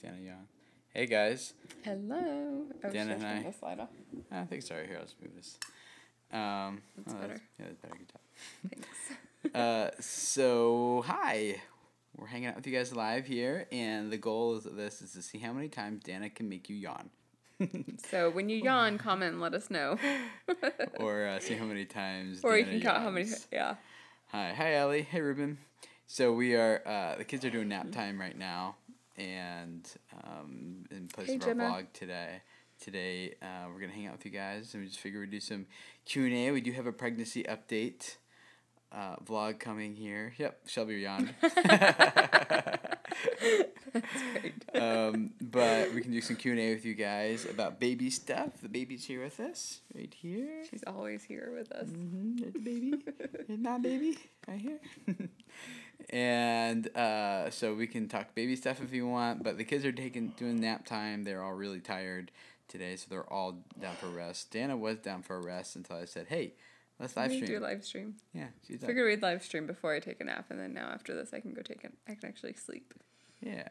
Dana Yon. Hey guys. Hello. Oh, Dana and I. The slide off. I think sorry. Here, let's move this. That's better. That's better. Good job. Thanks. So hi, we're hanging out with you guys live here, and the goal of this is to see how many times Dana can make you yawn. So when you yawn, comment and let us know. Or see how many times. Or Dana you can count how many. yawns. Yeah. Hi Ellie. Hey Ruben. So we are the kids are doing nap time right now, and in place Hey, of our Gemma. vlog today we're gonna hang out with you guys, and we just figured we'd do some Q&A. We do have a pregnancy update vlog coming here. Yep, Shelby yawned. That's great. But we can do some Q&A with you guys about baby stuff. The baby's here with us, right here. She's always here with us. Mm-hmm. There's the baby. There's my baby right here. And so we can talk baby stuff if you want. But the kids are doing nap time. They're all really tired today, so they're all down for a rest. Dana was down for a rest until I said, "Hey, let's live stream." Do a live stream. Yeah, she's Figured we'd live stream before I take a nap, and then now after this, I can go I can actually sleep. Yeah.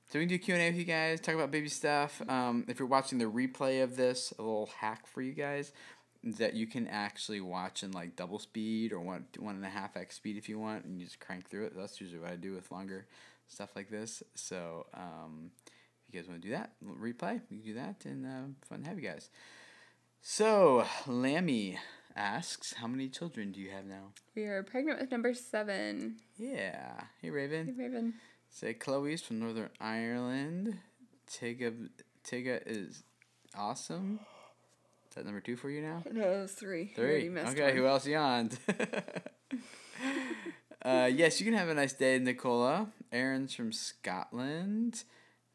So we can do Q&A with you guys, talk about baby stuff. If you're watching the replay of this, a little hack for you guys is that you can actually watch in like double speed or 1.5x speed if you want, and you just crank through it. That's usually what I do with longer stuff like this. So if you guys want to do that, replay, we can do that, and fun to have you guys. So Lammy asks, how many children do you have now? We are pregnant with number 7. Yeah. Hey, Raven. Hey, Raven. Say Chloe's from Northern Ireland. Tiga is awesome. Is that number 2 for you now? No, it was 3. 3. Okay, who else yawned? Yes, you can have a nice day, Nicola. Aaron's from Scotland.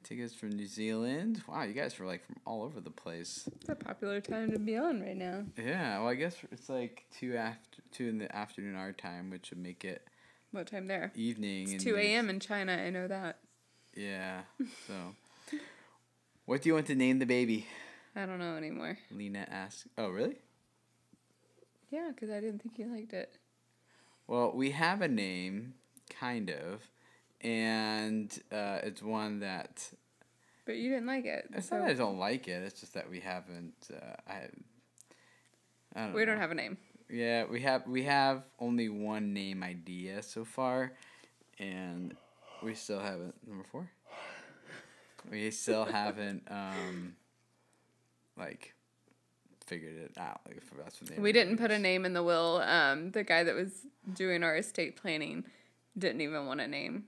Tiga's from New Zealand. Wow, you guys are like from all over the place. It's a popular time to be on right now. Yeah, well, I guess it's like 2 in the afternoon our time, which would make it What time there? evening. It's 2 a.m. in China. I know that. Yeah. So, what do you want to name the baby? I don't know anymore. Lena asks. Oh, really? Yeah, because I didn't think you liked it. Well, we have a name, kind of, and it's one that. But you didn't like it. It's not that I don't like it. It's just that we haven't. I don't know. We don't have a name. Yeah, we have only one name idea so far, and we still haven't. Number 4. We still haven't like figured it out. Like if that's what We didn't put a name in the will. The guy that was doing our estate planning didn't even want a name.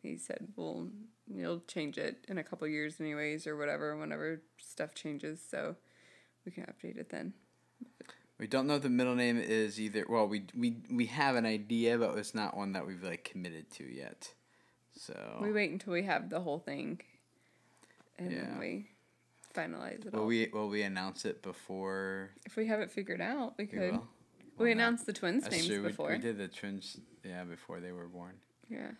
He said, "Well, you'll change it in a couple years, anyways, or whatever. Whenever stuff changes, so we can update it then." We don't know if the middle name is either. Well, we have an idea, but it's not one that we've like committed to yet. So we wait until we have the whole thing, and then we finalize it all. Will we announce it before? If we have it figured out, we could. Will. We announced the twins' That's names true. before. We did the twins, before they were born. Yeah.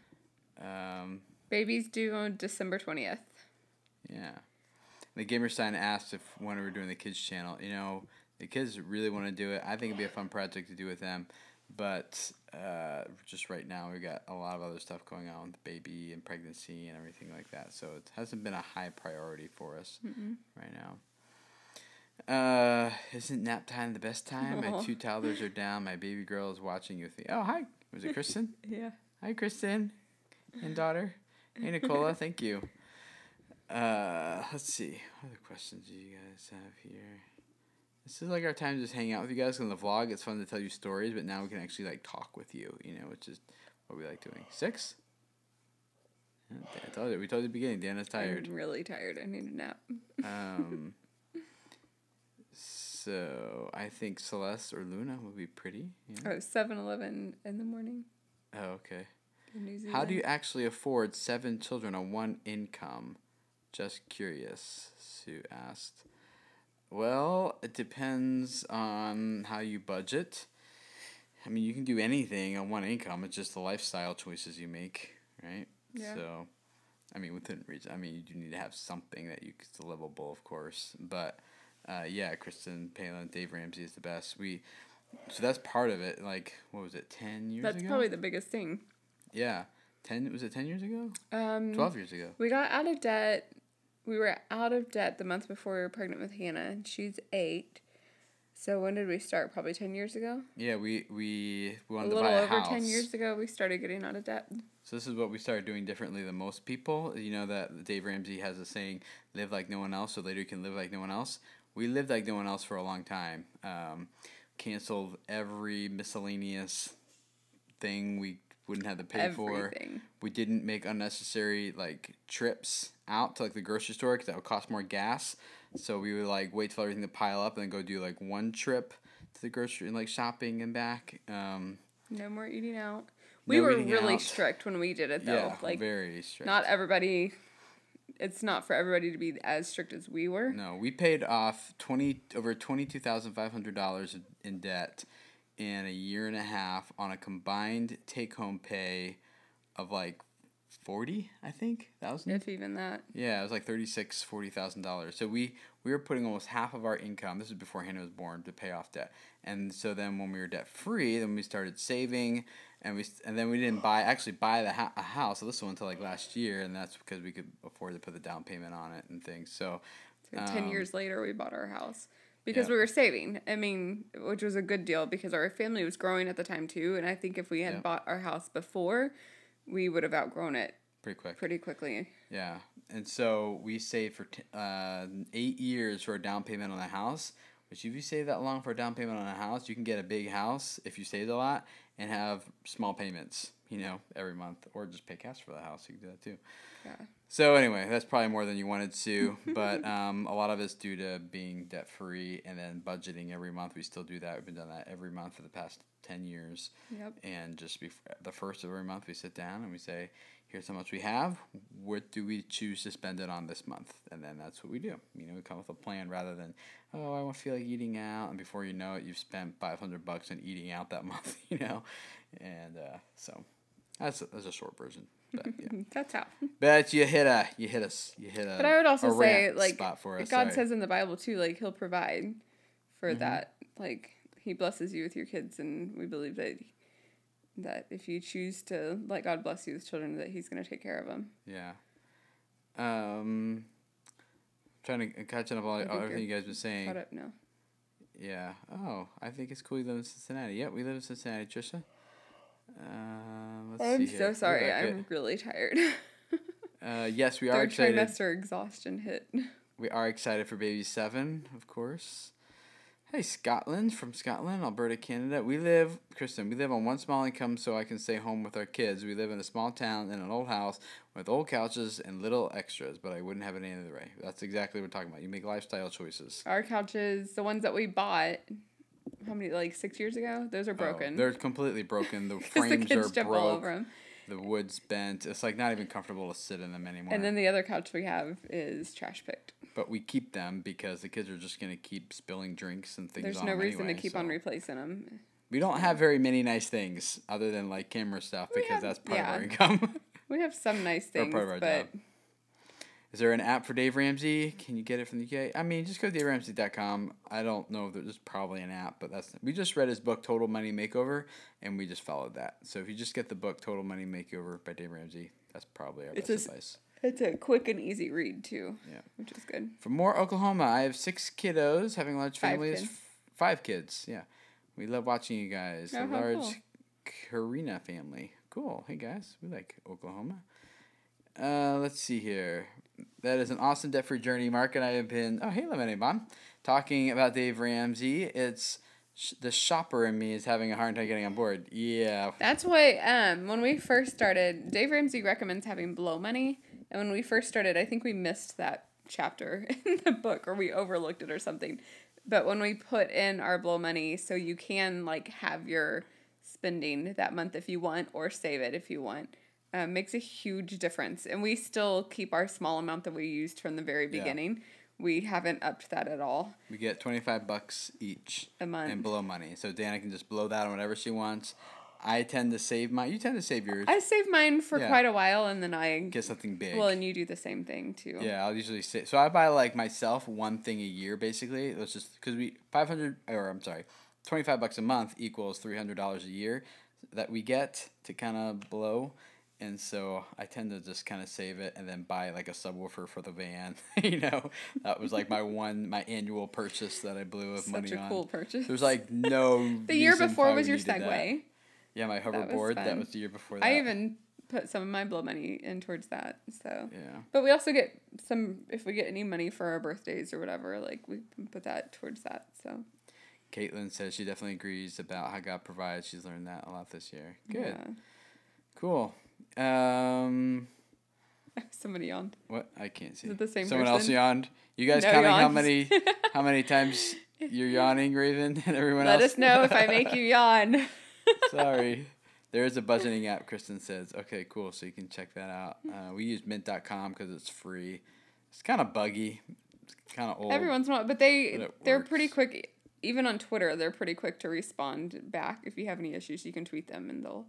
Baby's due on December 20th. Yeah. The Gamer Sign asked if when we were doing the kids channel, the kids really want to do it. I think it'd be a fun project to do with them, but just right now we got a lot of other stuff going on with baby and pregnancy and everything like that. So it hasn't been a high priority for us right now. Isn't nap time the best time? Aww. My 2 toddlers are down. My baby girl is watching you. Oh, hi. Was it Kristen? Yeah. Hi, Kristen and daughter. Hey, Nicola. Thank you. Let's see. What other questions do you guys have here? This is like our time to just hang out with you guys on the vlog. It's fun to tell you stories, but now we can actually like talk with you, which is what we like doing. 6? I told you. We told you at the beginning. Dana's tired. I'm really tired. I need a nap. So I think Celeste or Luna would be pretty. Oh, 7-Eleven in the morning. Oh, okay. In New Zealand. How do you actually afford 7 children on one income? Just curious, Sue asked. Well, it depends on how you budget. I mean, you can do anything on one income. It's just the lifestyle choices you make, right? Yeah. So, I mean, within reason. I mean, you do need to have something that is livable, of course. But, Kristen Palin, Dave Ramsey is the best. So that's part of it. Like, what was it, 10 years ago? That's probably the biggest thing. Yeah. Was it 10 years ago? 12 years ago. We got out of debt. We were out of debt the month before we were pregnant with Hannah, and she's 8. So when did we start? Probably 10 years ago? Yeah, we wanted to buy a house. A little over 10 years ago, we started getting out of debt. So this is what we started doing differently than most people. You know that Dave Ramsey has a saying, live like no one else so later you can live like no one else. We lived like no one else for a long time. Canceled every miscellaneous thing we wouldn't have to pay for. We didn't make unnecessary like trips out to like the grocery store because that would cost more gas. So we would like wait till everything to pile up and then go do like one trip to the grocery and like shopping and back. No more eating out. We were really strict when we did it though. Yeah, like very strict. Not everybody. It's not for everybody to be as strict as we were. No, we paid off over $22,500 in debt in a year and a half on a combined take-home pay of like 40, I think, thousand. If even that. Yeah, it was like $40,000. So we were putting almost half of our income. This is before Hannah was born to pay off debt. And so then when we were debt free, then we started saving, and then we didn't buy a house. So this one until like last year, and that's because we could afford to put the down payment on it and things. So 10 years later, we bought our house. Because we were saving. I mean, which was a good deal because our family was growing at the time too. And I think if we had bought our house before, we would have outgrown it pretty quickly. Yeah. And so we saved for 8 years for a down payment on a house. Which if you save that long for a down payment on a house, you can get a big house if you save a lot and have small payments, every month. Or just pay cash for the house. You can do that too. Yeah. So anyway, that's probably more than you wanted to, but a lot of it's due to being debt-free and then budgeting every month. We still do that. We've been doing that every month for the past 10 years. Yep. And just the first of every month, we sit down and we say, here's how much we have. What do we choose to spend it on this month? And then that's what we do. We come with a plan rather than, I don't feel like eating out. And before you know it, you've spent $500 on eating out that month, And so that's a short version. But, yeah. That's how. But you hit a. But I would also say, like, spot for us. God says in the Bible too, like He'll provide for that. Like He blesses you with your kids, and we believe that if you choose to let God bless you with children, that He's going to take care of them. Yeah. Trying to catch up on everything you guys been saying. Caught up now. Yeah. Oh, I think it's cool you live in Cincinnati. Yeah, we live in Cincinnati, Trisha. I'm so sorry. I'm really tired. Yes, we are excited. Third trimester exhaustion hit. We are excited for baby 7, of course. Hey, Scotland, from Scotland, Alberta, Canada. Kristen, we live on one small income so I can stay home with our kids. We live in a small town in an old house with old couches and little extras, but I wouldn't have it any other way. That's exactly what we're talking about. You make lifestyle choices. Our couches, the ones that we bought, how many, like 6 years ago? Those are broken. They're completely broken. The frames the kids are jump broke. All over them. The wood's bent. It's like not even comfortable to sit in them anymore. And then the other couch we have is trash picked. But we keep them because the kids are just going to keep spilling drinks and things on them. There's no reason to keep on replacing them. We don't have very many nice things other than like camera stuff because that's part of our income. We have some nice things, part of our job. Is there an app for Dave Ramsey? Can you get it from the UK? I mean, just go to DaveRamsey.com. I don't know if there's probably an app, but we just read his book, Total Money Makeover, and we just followed that. So if you just get the book, Total Money Makeover by Dave Ramsey, that's probably our best advice. It's a quick and easy read, too, which is good. For more Oklahoma, I have 6 kiddos, having a large family. 5 kids, yeah. We love watching you guys. Oh, a large Karina family. Cool. Hey, guys. We like Oklahoma. Let's see here. That is an awesome debt-free journey. Mark and I have been, hey, Lemonade Mom, talking about Dave Ramsey. It's the shopper in me is having a hard time getting on board. Yeah. That's why when we first started, Dave Ramsey recommends having blow money. And when we first started, I think we missed that chapter in the book or we overlooked it or something. But when we put in our blow money, so you can like have your spending that month if you want or save it if you want. Makes a huge difference. And we still keep our small amount that we used from the very beginning. Yeah. We haven't upped that at all. We get $25 each a month in blow money. So Dana can just blow that on whatever she wants. I tend to save mine. You tend to save yours. I save mine for quite a while and then I get something big. Well, and you do the same thing too. Yeah, I'll usually save. So I buy like myself one thing a year basically. Let's just because $25 a month equals $300 a year that we get to kind of blow. And so I tend to just kind of save it and then buy like a subwoofer for the van. You know, that was like my annual purchase that I blew of money on. Such a cool purchase. There was like no. The year reason before why was we your needed that. Segway. Yeah, my hoverboard. That was the year before that. I even put some of my blow money in towards that. So yeah. But we also get some if we get any money for our birthdays or whatever. Like we put that towards that. So. Caitlin says she definitely agrees about how God provides. She's learned that a lot this year. Good. Yeah. Cool. Somebody yawned. What? I can't see. Is it the same Someone person? else yawned. You guys No counting yawns. how many times you're yawning, Raven, and everyone Let else? us know if I make you yawn. Sorry. There is a budgeting app, Kristen says. Okay, cool. So you can check that out. We use mint.com because it's free. It's kind of buggy. It's kind of old. Every once in a while, but they're pretty quick. Even on Twitter, they're pretty quick to respond back. If you have any issues, you can tweet them and they'll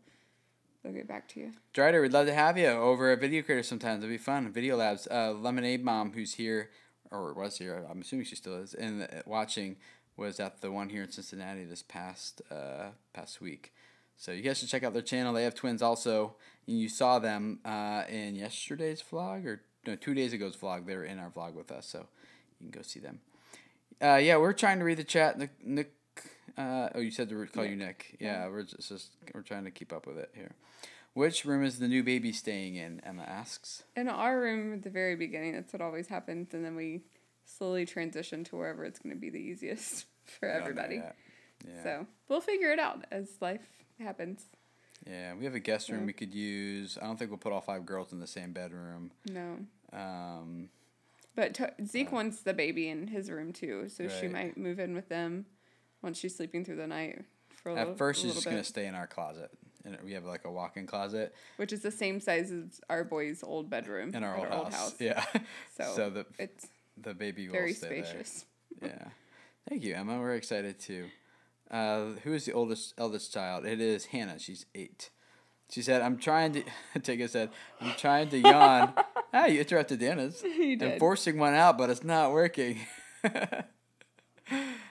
get back to you. Drider, we'd love to have you over at Video Creator sometimes. It'd be fun. Video Labs. Lemonade Mom, who's here, or was here, I'm assuming she still is, and watching, was at the one here in Cincinnati this past week. So you guys should check out their channel. They have twins also. And you saw them in yesterday's vlog, or no, 2 days ago's vlog. They were in our vlog with us, so you can go see them. Yeah, we're trying to read the chat. Nick, you said to call you Nick. Yeah, we're trying to keep up with it here. Which room is the new baby staying in? Emma asks. In our room at the very beginning, that's what always happens, and then we slowly transition to wherever it's going to be the easiest for everybody. Yeah. So we'll figure it out as life happens. Yeah, we have a guest room we could use. I don't think we'll put all 5 girls in the same bedroom. No. But Zeke wants the baby in his room too, so she might move in with them once she's sleeping through the night for a little bit. At first, she's just going to stay in our closet. And we have like a walk-in closet. Which is the same size as our boy's old bedroom. In our old house. Yeah. So it's the baby will very stay spacious. There. Yeah. Thank you, Emma. We're excited too. Who is the eldest child? It is Hannah. She's 8. She said, I'm trying to... Tigga said, I'm trying to yawn. You interrupted Dana's. You did. I'm forcing one out, but it's not working.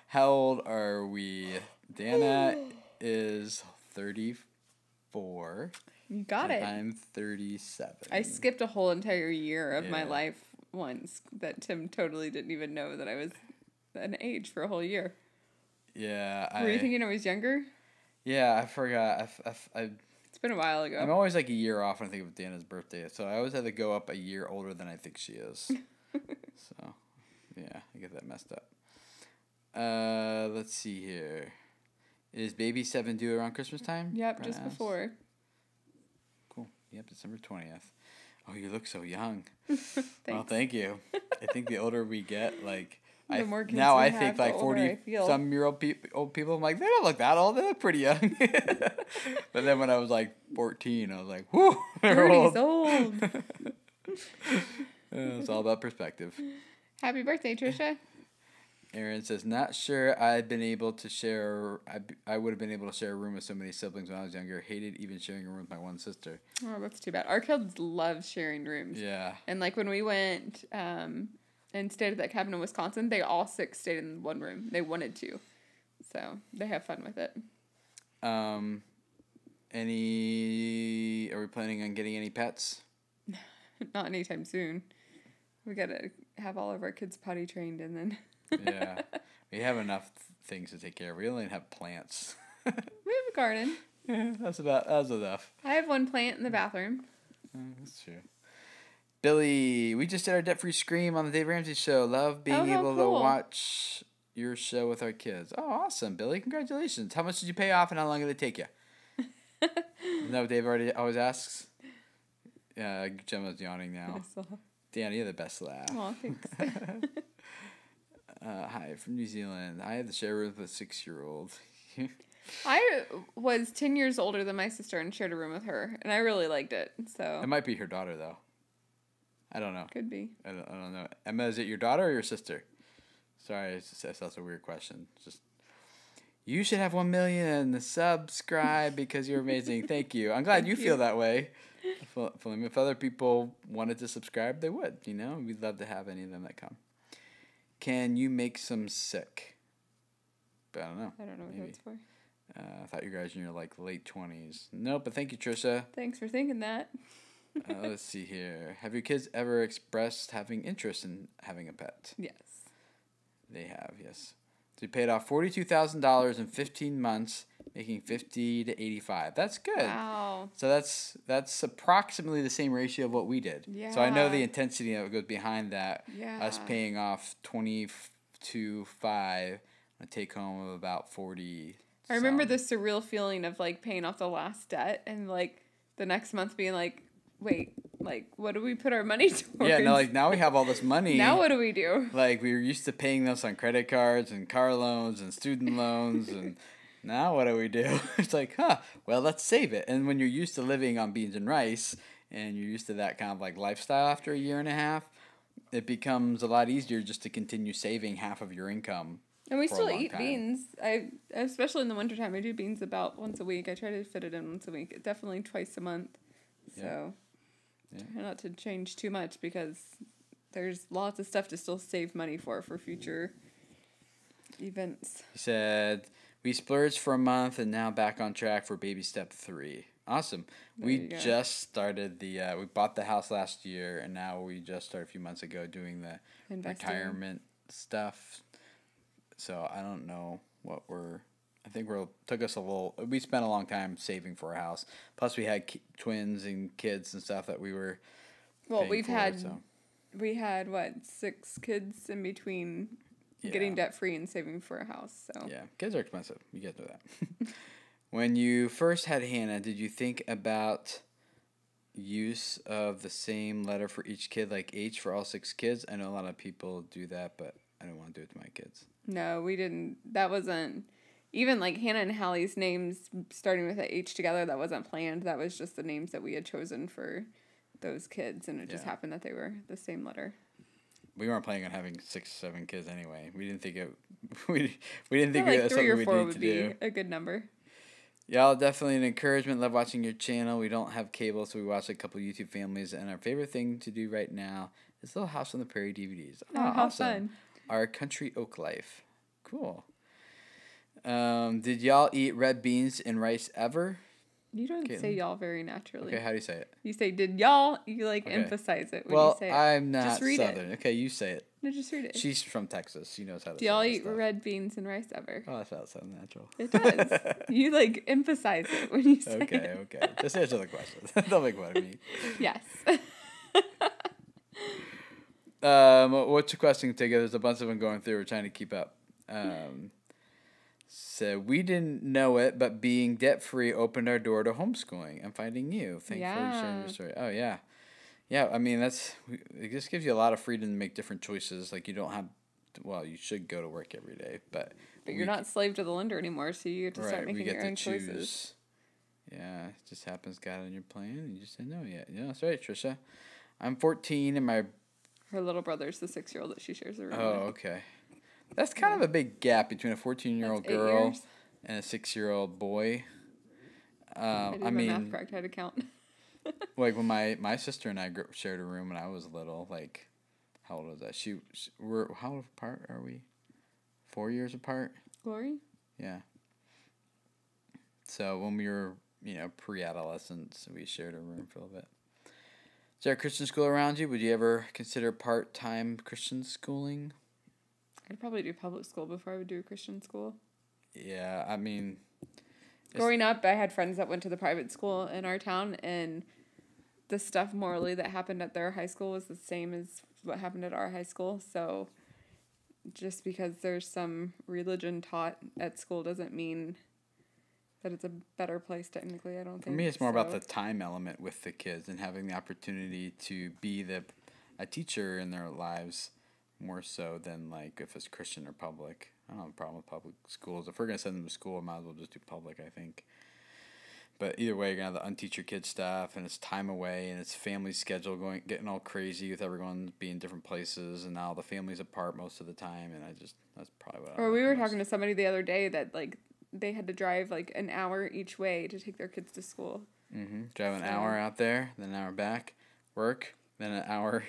How old are we? Dana is 34. You got it. I'm 37. I skipped a whole entire year of my life once that Tim totally didn't even know that I was an age for a whole year. Yeah. Were you thinking I was younger? Yeah, I forgot. It's been a while ago. I'm always like a year off when I think of Dana's birthday, so I always have to go up a year older than I think she is. So, yeah, I get that messed up. Let's see here. Is baby 7 due around Christmas time? Yep, just before. Cool. Yep, December 20th. Oh, you look so young. Thanks. Well, thank you. I think the older we get, like... The more kids now we I have, think the like older I 40-some-year-old old people, I'm like, they don't look that old. They look pretty young. But then when I was like 14, I was like, whoo, they're 30's old. It's all about perspective. Happy birthday, Trisha. Aaron says, not sure I'd been able to share... I would have been able to share a room with so many siblings when I was younger. Hated even sharing a room with my one sister. Oh, that's too bad. Our kids love sharing rooms. Yeah. And like when we went... and stayed at that cabin in Wisconsin, they all 6 stayed in one room. They wanted to. So they have fun with it. Are we planning on getting any pets? Not anytime soon. We gotta have all of our kids potty trained and then... Yeah. We have enough things to take care of. We only have plants. We have a garden. Yeah, that's enough. I have one plant in the bathroom. That's true. Billy, we just did our debt-free Scream on the Dave Ramsey Show. Love being able to watch your show with our kids. Oh, awesome, Billy. Congratulations. How much did you pay off and how long did it take you? Isn't that what Dave always asks? Yeah, Gemma's yawning now. Dan, you have the best laugh. Oh, thanks. Hi, from New Zealand. I had to share with a 6-year-old. I was 10 years older than my sister and shared a room with her, and I really liked it. So It might be her daughter, though. I don't know. Could be. I don't know. Emma, is it your daughter or your sister? Sorry, that's a weird question. Just you should have 1 million subscribe because you're amazing. Thank you. I'm glad you feel that way. If other people wanted to subscribe, they would. You know, we'd love to have any of them that come. Can you make some sick? But I don't know. I don't know what Maybe. that's for. I thought you guys were in your like late 20s. Nope, but thank you, Trisha. Thanks for thinking that. Let's see here. Have your kids ever expressed having interest in having a pet? Yes. They have, yes. So we paid off $42,000 in 15 months, making 50 to 85. That's good. Wow. So that's approximately the same ratio of what we did. Yeah. So I know the intensity that goes behind that. Yeah. Us paying off 22.5, a take home of about 40. I remember the surreal feeling of like paying off the last debt and like the next month being like, wait, like what do we put our money towards? Yeah, no, like now we have all this money. Now what do we do? Like we were used to paying this on credit cards and car loans and student loans and now what do we do? It's like, well, let's save it. And when you're used to living on beans and rice and you're used to that kind of like lifestyle after a year and a half, it becomes a lot easier just to continue saving half of your income. And we still eat beans. Especially in the wintertime, I do beans about once a week. I try to fit it in once a week. Definitely twice a month. So try not to change too much because there's lots of stuff to still save money for future events. He said, we splurged for a month and now back on track for baby step 3. Awesome. We just started we bought the house last year and now we just started a few months ago doing the retirement stuff. So I don't know what took us we spent a long time saving for a house. Plus we had twins and kids and stuff that we were we had what, 6 kids in between getting debt free and saving for a house. So yeah, kids are expensive. You guys know that. When you first had Hannah, did you think about use of the same letter for each kid, like H for all 6 kids? I know a lot of people do that, but I don't want to do it to my kids. No, we didn't. That wasn't even like Hannah and Hallie's names starting with a H together. That wasn't planned. That was just the names that we had chosen for those kids, and it just happened that they were the same letter. We weren't planning on having 6, 7 kids anyway. We didn't think it. We didn't think like it was 3 something or we 4 need would to be do. a good number. Y'all definitely an encouragement. Love watching your channel. We don't have cable, so we watch a couple YouTube families. And our favorite thing to do right now is Little House on the Prairie DVDs. Oh, how awesome. Fun. Our Country Oak Life. Cool. Did y'all eat red beans and rice ever? You don't say y'all very naturally. Okay, how do you say it? You say, did y'all? You emphasize it when you say it. I'm not just read Southern. It. Okay, you say it. No, just read it. She's from Texas. She knows how to say it. Do y'all eat red beans and rice ever? Oh, that sounds so natural. It does. You emphasize it when you say it. Okay. Just answer the question. Don't make fun of me. Yes. What's your question together? There's a bunch of them going through. We're trying to keep up. So we didn't know it, but being debt-free opened our door to homeschooling and finding you. Thanks for sharing your story. Oh, yeah. Yeah, I mean, it just gives you a lot of freedom to make different choices. Like, you don't have, you should go to work every day, but you're not slave to the lender anymore, so you get to start making your own choices. Yeah, it just happens, got on your plan, and you just said no yet. Yeah, that's right, Trisha. I'm 14, and her little brother's the 6-year-old that she shares a room with. Oh, okay. That's kind of a big gap between a 14-year-old girl and a 6-year-old boy. I mean, math correct. I had to count. Like when my sister and I shared a room when I was little, like, how old was that? How apart are we? 4 years apart? Glory? Yeah. So when we were, pre-adolescents, we shared a room for a little bit. Is there a Christian school around you? Would you ever consider part-time Christian schooling? I'd probably do public school before I would do a Christian school. Yeah, I mean... Growing up, I had friends that went to the private school in our town, and the stuff morally that happened at their high school was the same as what happened at our high school. So just because there's some religion taught at school doesn't mean that it's a better place technically, I don't think. For me, it's more about the time element with the kids and having the opportunity to be a teacher in their lives more so than like if it's Christian or public. I don't have a problem with public schools. If we're going to send them to school, I might as well just do public, I think. But either way, you're going to have the unteach your kids stuff, and it's time away, and it's family schedule getting all crazy with everyone being different places, and now the family's apart most of the time, and that's probably what I Or we were talking to somebody the other day that, like, they had to drive, like, an hour each way to take their kids to school. Mm-hmm. Drive an hour out there, then an hour back, work, then an hour,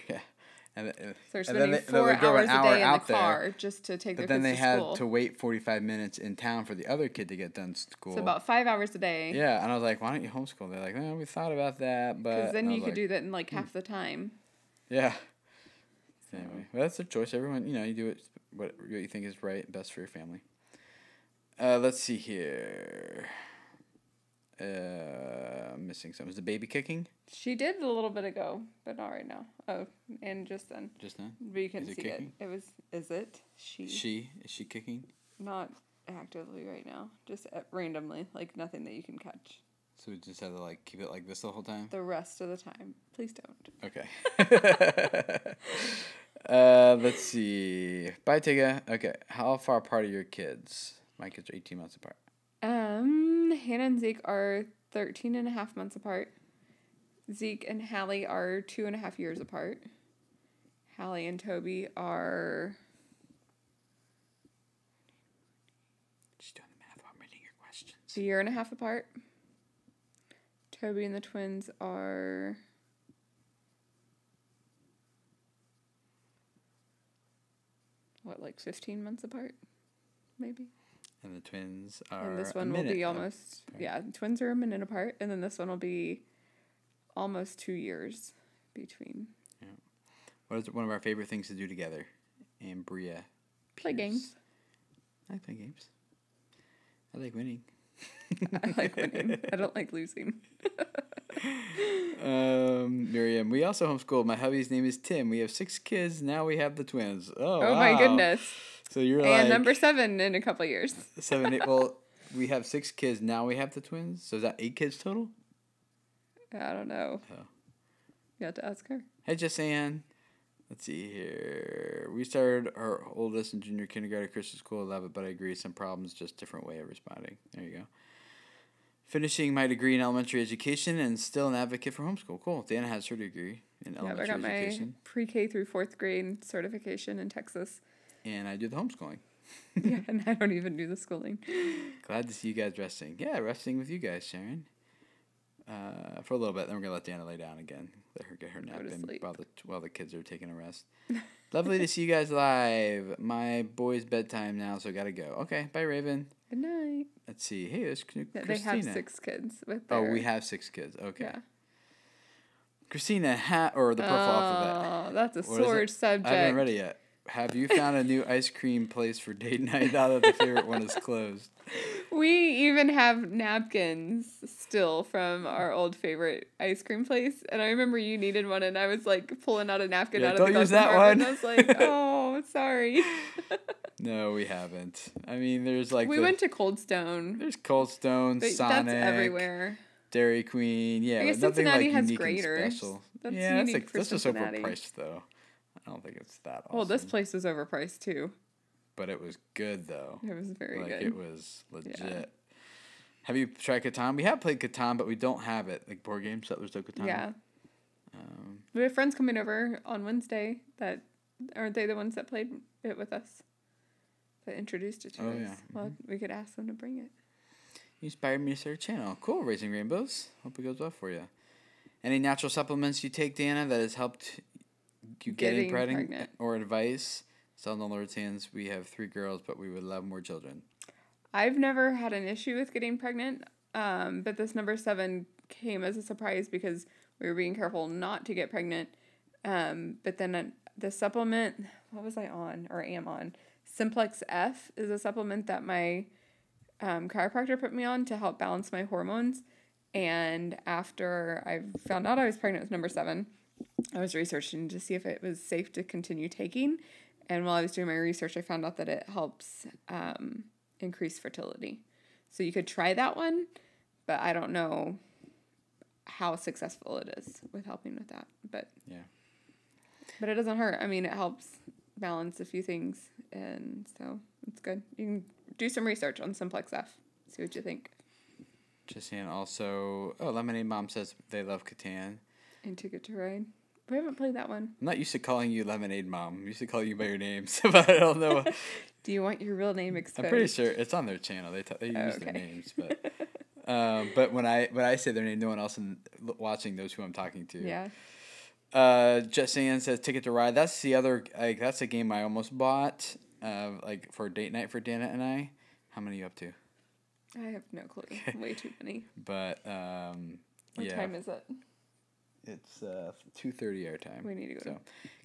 And, So they're and spending they 4 would go hours an a hour day in the out there, car just to take but their then kids they to had school. to wait 45 minutes in town for the other kid to get done school. So about 5 hours a day. Yeah, and I was like, why don't you homeschool? They're like, no, we thought about that, but... Because then and I you was could like, do that in like half the time. Yeah. So. Anyway, well, that's their choice. Everyone, you do it what you think is right and best for your family. Let's see here. I'm missing something. Is the baby kicking? She did a little bit ago, but not right now. Oh, and just then. Just then? But you couldn't Is it see kicking? it. It was, is it? She. Is she kicking? Not actively right now. Just randomly. Like nothing that you can catch. So we just have to like keep it like this the whole time? The rest of the time. Please don't. Okay. Let's see. Bye, Tigga. Okay. How far apart are your kids? My kids are 18 months apart. Hannah and Zeke are 13 and a half months apart. Zeke and Hallie are 2.5 years apart. Hallie and Toby are... Just doing the math while I'm reading your questions. a year and a half apart. Toby and the twins are... what, like 15 months apart? Maybe. And the twins are And this one will be almost... yeah, the twins are a minute apart. And then this one will be almost 2 years between. Yeah. What is one of our favorite things to do together? Ambria. Play Pierce. games. I like playing games. I like winning. I like winning. I don't like losing. Miriam, we also homeschool. My hubby's name is Tim. We have 6 kids. Now we have the twins. Oh, Oh wow. my goodness. So you're And like... number 7 in a couple years. 7, 8. Well, we have 6 kids. Now we have the twins. So is that 8 kids total? I don't know. Oh. You have to ask her. Hey, Jessanne. Let's see here. We started our oldest in junior kindergarten at Christian school. Love it, but I agree. Some problems, just different way of responding. There you go. Finishing my degree in elementary education and still an advocate for homeschool. Cool. Dana has her degree in elementary I got education. my pre-K through 4th grade certification in Texas. And I do the homeschooling. Yeah, and I don't even do the schooling. Glad to see you guys resting. Yeah, resting with you guys, Sharon. For a little bit, then we're gonna let Dana lay down again. Let her get her nap in while the kids are taking a rest. Lovely to see you guys live. My boy's bedtime now, so gotta go. Okay, bye, Raven. Good night. Let's see. Hey, there's Christina. They have 6 kids with their... Oh, we have 6 kids. Okay. Yeah. Christina, or the purple alphabet. Oh, that's a What is sore it? subject. I haven't read it yet. Have you found a new ice cream place for date night now that the favorite one is closed? We even have napkins still from our old favorite ice cream place. And I remember you needed one, and I was like pulling out a napkin out of the don't use glove that compartment, one. and I was like, oh, sorry. No, we haven't. I mean, there's like We went to Cold Stone. There's Cold Stone, But Sonic, that's everywhere. Dairy Queen. Yeah, I guess but nothing Cincinnati like has unique and graders. special. That's Yeah, that's unique like for that's just Cincinnati. overpriced though. I don't think it's that awesome. Well, this place was overpriced too. But it was good though. It was very like good. it was legit. Yeah. Have you tried Catan? We have played Catan, but we don't have it. Like board games, Settlers of Catan. Yeah. We have friends coming over on Wednesday that aren't they the ones that played it with us? That introduced it to us. Yeah. Well, we could ask them to bring it. You inspired me to start a channel. Cool, Raising Rainbows. Hope it goes well for you. Any natural supplements you take, Dana, that has helped you getting pregnant or advice? Still in the Lord's hands. We have 3 girls, but we would love more children. I've never had an issue with getting pregnant, but this number 7 came as a surprise because we were being careful not to get pregnant. But then the supplement, what was I on or am on? Simplex F is a supplement that my chiropractor put me on to help balance my hormones. And after I found out I was pregnant with number 7, I was researching to see if it was safe to continue taking. And while I was doing my research, I found out that it helps increase fertility. So you could try that one, but I don't know how successful it is with helping with that. But it doesn't hurt. I mean, it helps balance a few things, and so it's good. You can do some research on Simplex F. See what you think. Just saying. Also, Lemonade Mom says they love Catan. And Ticket to Ride. We haven't played that one. I'm not used to calling you Lemonade Mom. I'm used to calling you by your names, but I don't know. Do you want your real name exposed? I'm pretty sure it's on their channel. They use their names, but when I say their name, no one else watching knows who I'm talking to. Yeah. Jessian says Ticket to Ride. That's the other, like, that's a game I almost bought, like, for date night for Dana and I. How many are you up to? I have no clue. Way too many. But, What time is it? It's 2:30 our time. We need to go. So,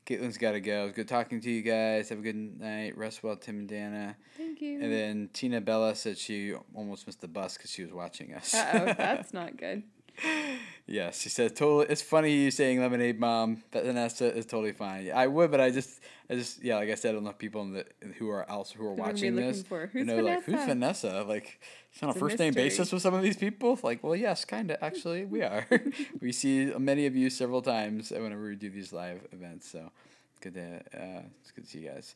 Caitlin's got to go. It was good talking to you guys. Have a good night. Rest well, Tim and Dana. Thank you. And then Tina Bella said she almost missed the bus because she was watching us. Uh-oh, that's not good. Yeah, she said totally. It's funny you saying lemonade mom. Vanessa is totally fine. I would, but I just, yeah, like I said, I don't know people who are watching this. Who's Vanessa? Like, who's Vanessa? Like, it's on a first name basis with some of these people. Like, well, yes, kind of. Actually, we are. We see many of you several times whenever we do these live events. So, it's good to see you guys.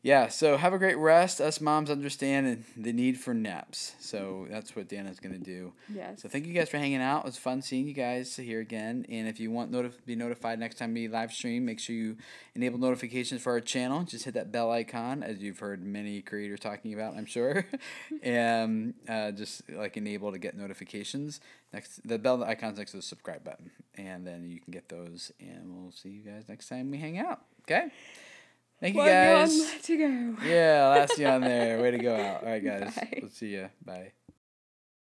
Yeah, so have a great rest. Us moms understand the need for naps. So that's what Dana's going to do. Yes. So thank you guys for hanging out. It was fun seeing you guys here again. And if you want to be notified next time we live stream, make sure you enable notifications for our channel. Just hit that bell icon, as you've heard many creators talking about, I'm sure. And just like enable to get notifications. The bell icon's next to the subscribe button. And then you can get those. And we'll see you guys next time we hang out. Okay? Thank you, guys. One to go. Yeah, last you on there. Way to go out. All right, guys. Bye. We'll see you. Bye.